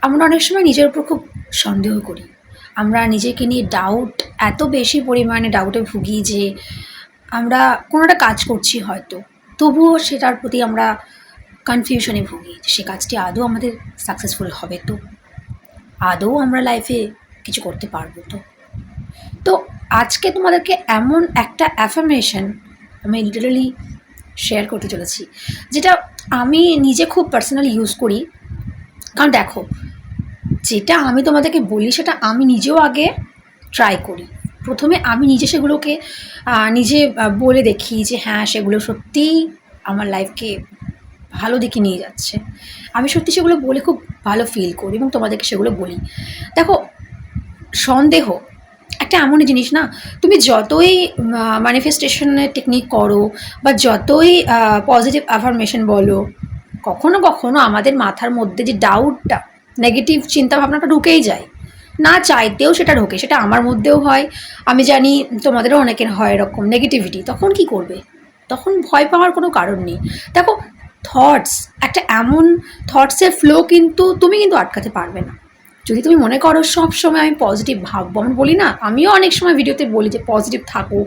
আমরা অনেক সময় নিজের উপর খুব সন্দেহ করি। আমরা নিজেকে নিয়ে এত বেশি পরিমাণে ডাউটে ভুগি যে আমরা কোনো একটা কাজ করছি হয়তো, তবুও সেটার প্রতি আমরা কনফিউশনে ভুগি। সে কাজটি আদৌ আমাদের সাকসেসফুল হবে তো? আদৌ আমরা লাইফে কিছু করতে পারবো তো? তো আজকে তোমাদেরকে এমন একটা অ্যাফার্মেশন আমি লিটারালি শেয়ার করতে চলেছি, যেটা আমি নিজে খুব পার্সোনালি ইউজ করি। কারণ দেখো, যেটা আমি তোমাদেরকে বলি সেটা আমি নিজেও আগে ট্রাই করি। প্রথমে আমি নিজে সেগুলোকে নিজে বলে দেখি যে হ্যাঁ, সেগুলো সত্যিই আমার লাইফকে ভালো দিকে নিয়ে যাচ্ছে। আমি সত্যি সেগুলো বলে খুব ভালো ফিল করি এবং তোমাদেরকে সেগুলো বলি। দেখো, সন্দেহ একটা এমন জিনিস না, তুমি যতই ম্যানিফেস্টেশনের টেকনিক করো বা যতই পজিটিভ অ্যাফার্মেশন বলো, কখনো কখনো আমাদের মাথার মধ্যে যে ডাউটটা, নেগেটিভ চিন্তাভাবনাটা ঢুকেই যায়, না চাইতেও সেটা ঢোকে। সেটা আমার মধ্যেও হয়, আমি জানি তোমাদেরও অনেকের হয় এরকম নেগেটিভিটি। তখন কি করবে? তখন ভয় পাওয়ার কোনো কারণ নেই। দেখো, একটা এমন থটসের ফ্লো কিন্তু তুমি আটকাতে পারবে না। যদি তুমি মনে করো সব সময় আমি পজিটিভ ভাববো, আমি বলি না, আমিও অনেক সময় ভিডিওতে বলি যে পজিটিভ থাকো।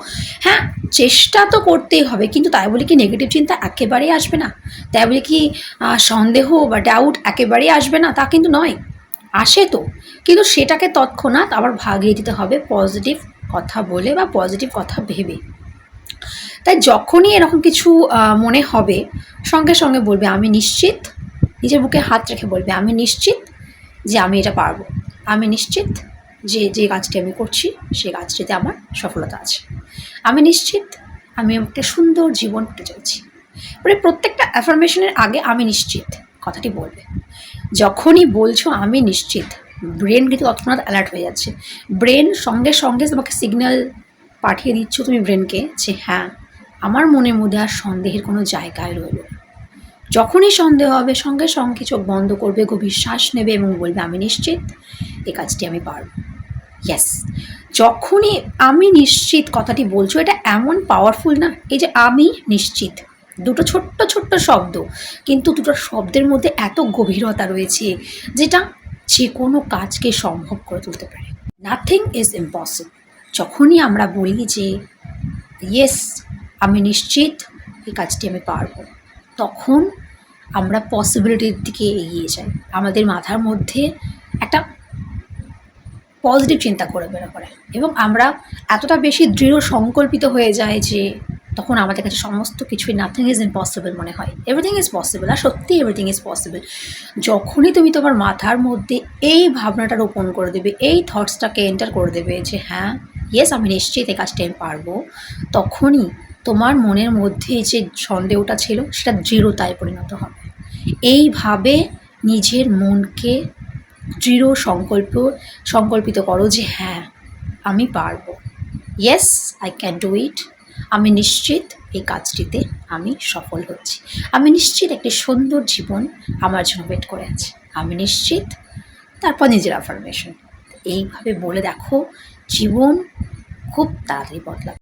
হ্যাঁ, চেষ্টা তো করতেই হবে, কিন্তু তাই বলে কি নেগেটিভ চিন্তা একেবারেই আসবে না? তাই বলে কি সন্দেহ বা ডাউট একেবারেই আসবে না? তা কিন্তু নয়, আসে তো, কিন্তু সেটাকে তৎক্ষণাৎ আবার ভাগিয়ে দিতে হবে পজিটিভ কথা বলে বা পজিটিভ কথা ভেবে। তাই যখনই এরকম কিছু মনে হবে, সঙ্গে সঙ্গে বলবে আমি নিশ্চিত, নিজের বুকে হাত রেখে বলবে আমি নিশ্চিত যে আমি এটা পারবো। আমি নিশ্চিত যে যে কাজটি আমি করছি সেই কাজটিতে আমার সফলতা আছে। আমি নিশ্চিত আমি একটা সুন্দর জীবন পেতে চলছি। মানে প্রত্যেকটা অ্যাফার্মেশনের আগে আমি নিশ্চিত কথাটি বলবে। যখনই বলছো আমি নিশ্চিত, ব্রেন কিন্তু তৎক্ষণাৎ অ্যালার্ট হয়ে যাচ্ছে। ব্রেন সঙ্গে সঙ্গে তোমাকে সিগন্যাল পাঠিয়ে দিচ্ছ তুমি ব্রেনকে যে হ্যাঁ, আমার মনের মধ্যে আর সন্দেহের কোনো জায়গায় রইল না। যখনই সন্দেহ হবে, সঙ্গে সঙ্গে চোখ বন্ধ করবে, গভীর শ্বাস নেবে এবং বলবে আমি নিশ্চিত এই কাজটি আমি পারব। ইয়েস, যখনই আমি নিশ্চিত কথাটি বলছো, এটা এমন পাওয়ারফুল না? এই যে আমি নিশ্চিত, দুটো ছোট্ট ছোট্ট শব্দ, কিন্তু দুটো শব্দের মধ্যে এত গভীরতা রয়েছে যেটা যে কোনো কাজকে সম্ভব করে তুলতে পারে। Nothing is impossible. যখনই আমরা বলি যে ইয়েস, আমি নিশ্চিত এই কাজটি আমি পারবো, তখন আমরা পসিবিলিটির দিকে এগিয়ে যাই। আমাদের মাথার মধ্যে একটা পজিটিভ চিন্তা করে বেরো করে এবং আমরা এতটা বেশি দৃঢ় সংকল্পিত হয়ে যায় যে তখন আমাদের কাছে সমস্ত কিছুই নাথিং ইজ ইম্পসিবল মনে হয়। এভরিথিং ইজ পসিবল, আর সত্যি এভরিথিং ইজ পসিবল। যখনই তুমি তোমার মাথার মধ্যে এই ভাবনাটা রোপণ করে দেবে, এই থটসটাকে এন্টার করে দেবে যে হ্যাঁ, ইয়েস, আমি নিশ্চিত এই কাজটা আমি পারবো, তখনই তোমার মনের মধ্যে যে সন্দেহটা ছিল সেটা দৃঢ়তায় পরিণত হবে। এইভাবে নিজের মনকে দৃঢ় সংকল্পিত করো যে হ্যাঁ, আমি পারবো। Yes, I can do it. আমি নিশ্চিত এই কাজটিতে আমি সফল হচ্ছি। আমি নিশ্চিত একটি সুন্দর জীবন আমার জন্য ওয়েট করে আছে। আমি নিশ্চিত। তারপর নিজের অ্যাফার্মেশন এইভাবে বলে দেখো, জীবন খুব তাড়াতাড়ি বদলাবে।